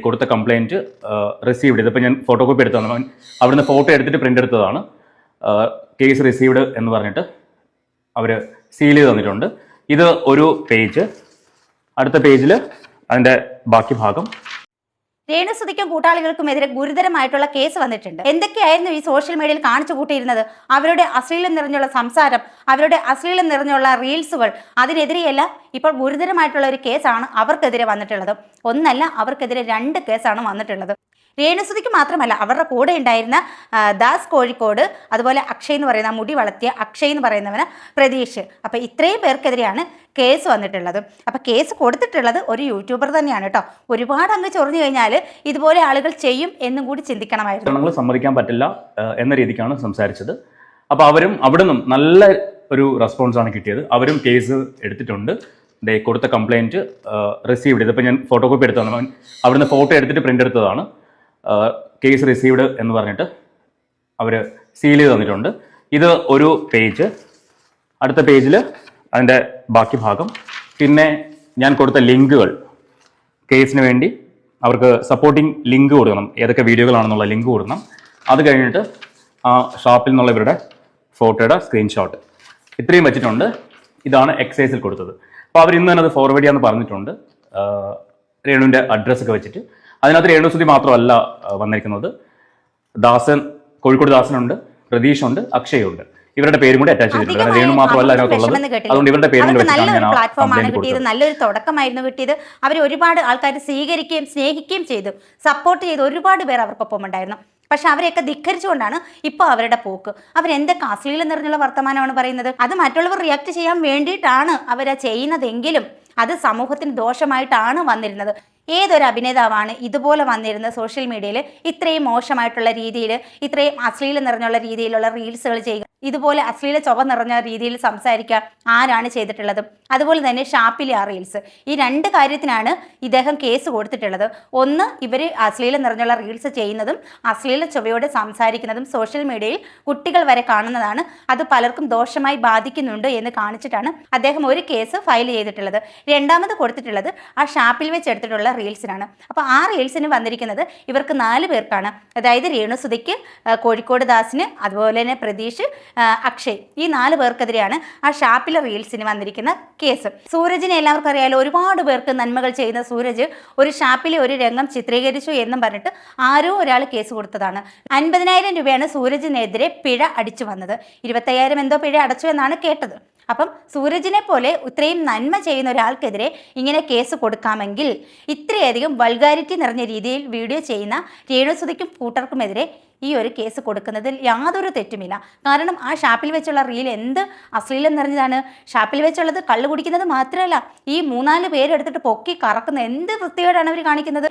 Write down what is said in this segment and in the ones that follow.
കൊടുത്ത complaint received. ഇതിപ്പോൾ ഞാൻ ഫോട്ടോ കോപ്പി എടുത്തതാണ്, അവിടുന്ന് ഫോട്ടോ എടുത്തിട്ട് പ്രിൻ്റ് എടുത്തതാണ്. കേസ് റിസീവ്ഡ് എന്ന് പറഞ്ഞിട്ട് അവർ സീൽ ചെയ്ത് തന്നിട്ടുണ്ട്. ഇത് ഒരു പേജ്. അടുത്ത പേജിൽ അതിൻ്റെ ബാക്കി ഭാഗം. രേണുസുതിക്കും കൂട്ടാളികൾക്കുമെതിരെ ഗുരുതരമായിട്ടുള്ള കേസ് വന്നിട്ടുണ്ട്. എന്തൊക്കെയായിരുന്നു ഈ സോഷ്യൽ മീഡിയയിൽ കാണിച്ചു കൂട്ടിയിരുന്നത്? അവരുടെ അശ്ലീലം നിറഞ്ഞുള്ള സംസാരം, അവരുടെ അശ്ലീലം നിറഞ്ഞുള്ള റീൽസുകൾ, അതിനെതിരെയല്ല ഇപ്പോൾ ഗുരുതരമായിട്ടുള്ള ഒരു കേസാണ് അവർക്കെതിരെ വന്നിട്ടുള്ളത്. ഒന്നല്ല, അവർക്കെതിരെ 2 കേസാണ് വന്നിട്ടുള്ളത്. രേണുസുതിക്ക് മാത്രമല്ല, അവരുടെ കൂടെ ഉണ്ടായിരുന്ന ദാസ് കോഴിക്കോട്, അതുപോലെ അക്ഷയ് എന്ന് പറയുന്ന മുടി വളർത്തിയ അക്ഷയ് എന്ന് പറയുന്നവന് പ്രതീഷ്. അപ്പോൾ ഇത്രയും പേർക്കെതിരെയാണ് കേസ് വന്നിട്ടുള്ളത്. അപ്പോൾ കേസ് കൊടുത്തിട്ടുള്ളത് ഒരു യൂട്യൂബർ തന്നെയാണ് കേട്ടോ. ഒരുപാട് അങ്ങ് ചൊറിഞ്ഞു കഴിഞ്ഞാൽ ഇതുപോലെ ആളുകൾ ചെയ്യും എന്നും കൂടി ചിന്തിക്കണമായിരുന്നു. സമ്മതിക്കാൻ പറ്റില്ല എന്ന രീതിക്കാണ് സംസാരിച്ചത്. അപ്പോൾ അവരും അവിടെ നിന്നും നല്ല ഒരു റെസ്പോൺസാണ് കിട്ടിയത്. അവരും കേസ് എടുത്തിട്ടുണ്ട്. കൊടുത്ത കംപ്ലയിൻറ്റ് റിസീവ്ഡ്. ഇതിപ്പോൾ ഞാൻ ഫോട്ടോ കോപ്പി എടുത്തതാണ്, അവിടുന്ന് ഫോട്ടോ എടുത്തിട്ട് പ്രിൻ്റ് എടുത്തതാണ്. കേസ് റിസീവ്ഡ് എന്ന് പറഞ്ഞിട്ട് അവർ സീൽ ചെയ്ത് തന്നിട്ടുണ്ട്. ഇത് ഒരു പേജ്. അടുത്ത പേജിൽ അതിൻ്റെ ബാക്കി ഭാഗം. പിന്നെ ഞാൻ കൊടുത്ത ലിങ്കുകൾ, കേസിന് വേണ്ടി അവർക്ക് സപ്പോർട്ടിങ് ലിങ്ക് കൊടുക്കണം, ഏതൊക്കെ വീഡിയോകളാണെന്നുള്ള ലിങ്ക് കൊടുക്കണം. അത് കഴിഞ്ഞിട്ട് ആ ഷാപ്പിൽ നിന്നുള്ള ഇവരുടെ ഫോട്ടോയുടെ സ്ക്രീൻഷോട്ട്, ഇത്രയും വെച്ചിട്ടുണ്ട്. ഇതാണ് എക്സൈസിൽ കൊടുത്തത്. അപ്പോൾ അവർ ഇന്ന് തന്നെ അത് ഫോർവേഡ് ചെയ്യാമെന്ന് പറഞ്ഞിട്ടുണ്ട്, രേണുവിൻ്റെ അഡ്രസ്സൊക്കെ വെച്ചിട്ട്. അതിനകത്ത് രേണുസുതി മാത്രമല്ല വന്നിരിക്കുന്നത്, ദാസൻ, കോഴിക്കോട് ദാസനുണ്ട്, പ്രതീഷുണ്ട്, അക്ഷയുണ്ട്. ഇവരുടെ പേരും കൂടി അറ്റാച്ച് ചെയ്തിട്ടുണ്ട്. രേണു മാത്രമല്ല അതിനകത്തുള്ളത്. അതുകൊണ്ട് ഇവരുടെ പേരും നല്ലൊരു പ്ലാറ്റ്ഫോമാണ് കിട്ടിയത്, നല്ലൊരു തുടക്കമായിരുന്നു കിട്ടിയത്. അവർ ഒരുപാട് ആൾക്കാർ സ്വീകരിക്കുകയും സ്നേഹിക്കുകയും ചെയ്തു, സപ്പോർട്ട് ചെയ്ത് ഒരുപാട് പേർ അവർക്കൊപ്പം ഉണ്ടായിരുന്നു. പക്ഷെ അവരെയൊക്കെ ധിക്കരിച്ചുകൊണ്ടാണ് ഇപ്പോൾ അവരുടെ പോക്ക്. അവരെന്തൊക്കെ അശ്ലീലം നിറഞ്ഞുള്ള വർത്തമാനമാണ് പറയുന്നത്. അത് മറ്റുള്ളവർ റിയാക്ട് ചെയ്യാൻ വേണ്ടിയിട്ടാണ് അവരാ ചെയ്യുന്നതെങ്കിലും അത് സമൂഹത്തിന് ദോഷമായിട്ടാണ് വന്നിരുന്നത്. ഏതൊരു അഭിനേതാവാണ് ഇതുപോലെ വന്നിരുന്നത് സോഷ്യൽ മീഡിയയിൽ ഇത്രയും മോശമായിട്ടുള്ള രീതിയിൽ, ഇത്രയും അശ്ലീലം നിറഞ്ഞുള്ള രീതിയിലുള്ള റീൽസുകൾ ചെയ്യുക, ഇതുപോലെ അശ്ലീല ചൊവ നിറഞ്ഞ രീതിയിൽ സംസാരിക്കുക ആരാണ് ചെയ്തിട്ടുള്ളത്? അതുപോലെ തന്നെ ഷാപ്പിലെ ആ റീൽസ്, ഈ 2 കാര്യത്തിനാണ് ഇദ്ദേഹം കേസ് കൊടുത്തിട്ടുള്ളത്. ഒന്ന്, ഇവർ അശ്ലീലം നിറഞ്ഞുള്ള റീൽസ് ചെയ്യുന്നതും അശ്ലീല ചൊവയോടെ സംസാരിക്കുന്നതും സോഷ്യൽ മീഡിയയിൽ കുട്ടികൾ വരെ കാണുന്നതാണ്, അത് പലർക്കും ദോഷമായി ബാധിക്കുന്നുണ്ട് എന്ന് കാണിച്ചിട്ടാണ് അദ്ദേഹം ഒരു കേസ് ഫയൽ ചെയ്തിട്ടുള്ളത്. രണ്ടാമത് കൊടുത്തിട്ടുള്ളത് ആ ഷാപ്പിൽ വെച്ച് എടുത്തിട്ടുള്ള റീൽസിനാണ്. അപ്പോൾ ആ റീൽസിന് വന്നിരിക്കുന്നത് ഇവർക്ക് 4 പേർക്കാണ്. അതായത് രേണുസുതിക്ക്, കോഴിക്കോട് ദാസിന്, അതുപോലെ തന്നെ പ്രതീഷ്, അക്ഷയ്, ഈ 4 പേർക്കെതിരെയാണ് ആ ഷാപ്പിലെ റീൽസിന് വന്നിരിക്കുന്ന കേസ്. സൂരജിനെ എല്ലാവർക്കും അറിയാലോ, ഒരുപാട് പേർക്ക് നന്മകൾ ചെയ്യുന്ന സൂരജ് ഒരു ഷാപ്പിലെ ഒരു രംഗം ചിത്രീകരിച്ചു എന്നും പറഞ്ഞിട്ട് ആരോ ഒരാൾ കേസ് കൊടുത്തതാണ്. 50,000 രൂപയാണ് സൂരജിനെതിരെ പിഴ അടിച്ചു വന്നത്. 25,000 എന്തോ പിഴ അടച്ചു എന്നാണ് കേട്ടത്. അപ്പം സൂരജിനെ പോലെ ഇത്രയും നന്മ ചെയ്യുന്ന ഒരാൾക്കെതിരെ ഇങ്ങനെ കേസ് കൊടുക്കാമെങ്കിൽ ഇത്രയധികം വൾഗാരിറ്റി നിറഞ്ഞ രീതിയിൽ വീഡിയോ ചെയ്യുന്ന രേണുസുതിക്കും കൂട്ടർക്കുമെതിരെ ഈ ഒരു കേസ് കൊടുക്കുന്നതിൽ യാതൊരു തെറ്റുമില്ല. കാരണം ആ ഷാപ്പിൽ വെച്ചുള്ള റീൽ എന്ത് അശ്ലീലം നിറഞ്ഞതാണ്. ഷാപ്പിൽ വെച്ചുള്ളത് കള്ളു കുടിക്കുന്നത് മാത്രമല്ല, ഈ 3-4 പേരെടുത്തിട്ട് പൊക്കി കറക്കുന്ന എന്ത് വൃത്തികേടാണ് അവർ കാണിക്കുന്നത്.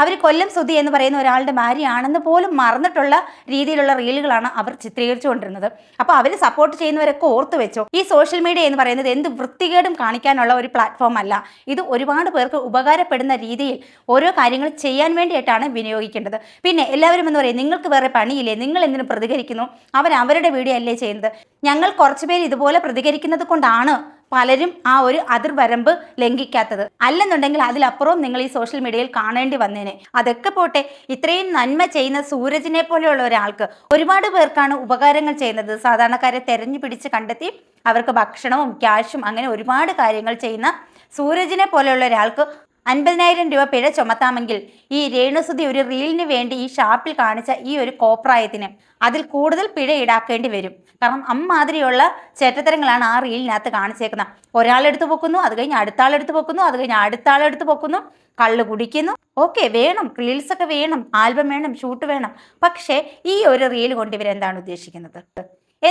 അവർ കൊല്ലം സുധി എന്ന് പറയുന്ന ഒരാളുടെ ഭാര്യയാണെന്ന് പോലും മറന്നിട്ടുള്ള രീതിയിലുള്ള റീലുകളാണ് അവർ ചിത്രീകരിച്ചുകൊണ്ടിരുന്നത്. അപ്പോൾ അവർ സപ്പോർട്ട് ചെയ്യുന്നവരൊക്കെ ഓർത്തു വെച്ചോ, ഈ സോഷ്യൽ മീഡിയ എന്ന് പറയുന്നത് എന്ത് വൃത്തികേടും കാണിക്കാനുള്ള ഒരു പ്ലാറ്റ്ഫോം അല്ല. ഇത് ഒരുപാട് പേർക്ക് ഉപകാരപ്പെടുന്ന രീതിയിൽ ഓരോ കാര്യങ്ങൾ ചെയ്യാൻ വേണ്ടിയിട്ടാണ് വിനിയോഗിക്കേണ്ടത്. പിന്നെ എല്ലാവരും എന്ന് പറയും, നിങ്ങൾക്ക് വേറെ പണിയില്ലേ, നിങ്ങൾ എന്തിനു പ്രതികരിക്കുന്നു, അവരുടെ വീഡിയോ അല്ലേ ചെയ്യുന്നത്. ഞങ്ങൾ കുറച്ചുപേർ ഇതുപോലെ പ്രതികരിക്കുന്നത് കൊണ്ടാണ് പലരും ആ ഒരു അതിർവരമ്പ് ലംഘിക്കാത്തത്. അല്ലെന്നുണ്ടെങ്കിൽ അതിലപ്പുറവും നിങ്ങൾ ഈ സോഷ്യൽ മീഡിയയിൽ കാണേണ്ടി വന്നേനെ. അതൊക്കെ പോട്ടെ, ഇത്രയും നന്മ ചെയ്യുന്ന സൂരജിനെ പോലെയുള്ള ഒരാൾക്ക് ഒരുപാട് പേർക്കാണ് ഉപകാരങ്ങൾ ചെയ്യുന്നത്. സാധാരണക്കാരെ തെരഞ്ഞു പിടിച്ച് കണ്ടെത്തി അവർക്ക് ഭക്ഷണവും ക്യാഷും അങ്ങനെ ഒരുപാട് കാര്യങ്ങൾ ചെയ്യുന്ന സൂരജിനെ പോലെയുള്ള ഒരാൾക്ക് 50,000 രൂപ പിഴ ചുമത്താമെങ്കിൽ ഈ രേണുസുതി ഒരു റീലിന് വേണ്ടി ഈ ഷാപ്പിൽ കാണിച്ച ഈ ഒരു കോപ്രായത്തിന് അതിൽ കൂടുതൽ പിഴ ഈടാക്കേണ്ടി വരും. കാരണം അമ്മാതിരിയുള്ള ചേറ്റത്തരങ്ങളാണ് ആ റീലിനകത്ത് കാണിച്ചേക്കുന്നത്. ഒരാളെടുത്ത് പൊക്കുന്നു, അത് കഴിഞ്ഞ് അടുത്ത ആളെടുത്ത് പൊക്കുന്നു, അത് കഴിഞ്ഞ് അടുത്ത ആളെടുത്ത് പൊക്കുന്നു, കള്ള് കുടിക്കുന്നു. ഓക്കെ, വേണം, റീൽസൊക്കെ വേണം, ആൽബം വേണം, ഷൂട്ട് വേണം. പക്ഷേ ഈ ഒരു റീൽ കൊണ്ട് ഇവരെന്താണ് ഉദ്ദേശിക്കുന്നത്?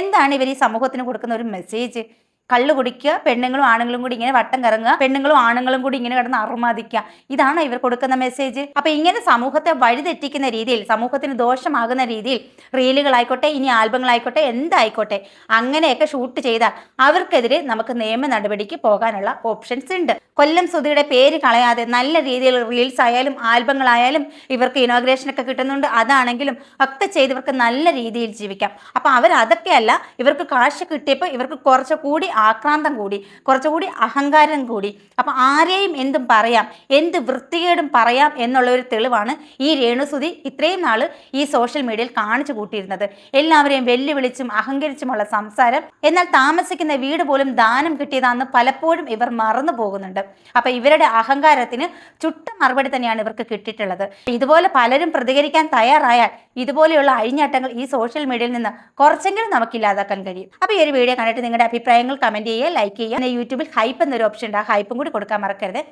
എന്താണ് ഇവർ ഈ സമൂഹത്തിന് കൊടുക്കുന്ന ഒരു മെസ്സേജ്? കള്ളു കുടിക്കുക, പെണ്ണുങ്ങളും ആണുങ്ങളും കൂടി ഇങ്ങനെ വട്ടം കറങ്ങുക, പെണ്ണുങ്ങളും ആണുങ്ങളും കൂടി ഇങ്ങനെ കിടന്ന് അറുമാദിക്കുക, ഇതാണ് ഇവർ കൊടുക്കുന്ന മെസ്സേജ്. അപ്പൊ ഇങ്ങനെ സമൂഹത്തെ വഴിതെറ്റിക്കുന്ന രീതിയിൽ, സമൂഹത്തിന് ദോഷമാകുന്ന രീതിയിൽ റീലുകളായിക്കോട്ടെ, ഇനി ആൽബങ്ങളായിക്കോട്ടെ, എന്തായിക്കോട്ടെ, അങ്ങനെയൊക്കെ ഷൂട്ട് ചെയ്താൽ അവർക്കെതിരെ നമുക്ക് നിയമ നടപടിക്ക് പോകാനുള്ള ഓപ്ഷൻസ് ഉണ്ട്. കൊല്ലം സുധിയുടെ പേര് കളയാതെ നല്ല രീതിയിൽ റീൽസ് ആയാലും ആൽബങ്ങളായാലും ഇവർക്ക് ഇനോഗ്രേഷനൊക്കെ കിട്ടുന്നുണ്ട്. അതാണെങ്കിലും ഒക്കെ ചെയ്ത് ഇവർക്ക് നല്ല രീതിയിൽ ജീവിക്കാം. അപ്പൊ അവരതൊക്കെയല്ല, ഇവർക്ക് കാശ് കിട്ടിയപ്പോൾ ഇവർക്ക് കുറച്ചുകൂടി ആക്രാന്തം കൂടി, കുറച്ചുകൂടി അഹങ്കാരം കൂടി. അപ്പം ആരെയും എന്തും പറയാം, എന്ത് വൃത്തികേടും പറയാം എന്നുള്ള ഒരു തെളിവാണ് ഈ രേണുസുതി ഇത്രയും നാൾ ഈ സോഷ്യൽ മീഡിയയിൽ കാണിച്ചു കൂട്ടിയിരുന്നത്. എല്ലാവരെയും വെല്ലുവിളിച്ചും അഹങ്കരിച്ചുമുള്ള സംസാരം. എന്നാൽ താമസിക്കുന്ന വീട് പോലും ദാനം കിട്ടിയതാണെന്ന് പലപ്പോഴും ഇവർ മറന്നു പോകുന്നുണ്ട്. അപ്പം ഇവരുടെ അഹങ്കാരത്തിന് ചുട്ട മറുപടി തന്നെയാണ് ഇവർക്ക് കിട്ടിയിട്ടുള്ളത്. ഇതുപോലെ പലരും പ്രതികരിക്കാൻ തയ്യാറായാൽ ഇതുപോലെയുള്ള അഴിഞ്ഞാട്ടങ്ങൾ ഈ സോഷ്യൽ മീഡിയയിൽ നിന്ന് കുറച്ചെങ്കിലും നമുക്ക് ഇല്ലാതാക്കാൻ കഴിയും. അപ്പോൾ ഈ ഒരു വീഡിയോ കണ്ടിട്ട് നിങ്ങളുടെ അഭിപ്രായങ്ങൾ കമൻറ്റ് ചെയ്യുക, ലൈക്ക് ചെയ്യുക. യൂട്യൂബിൽ ഹൈപ്പ് എന്നൊരു ഓപ്ഷൻ ഉണ്ട്, ആ ഹൈപ്പും കൂടി കൊടുക്കാൻ മറക്കരുത്.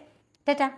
ടാറ്റാ.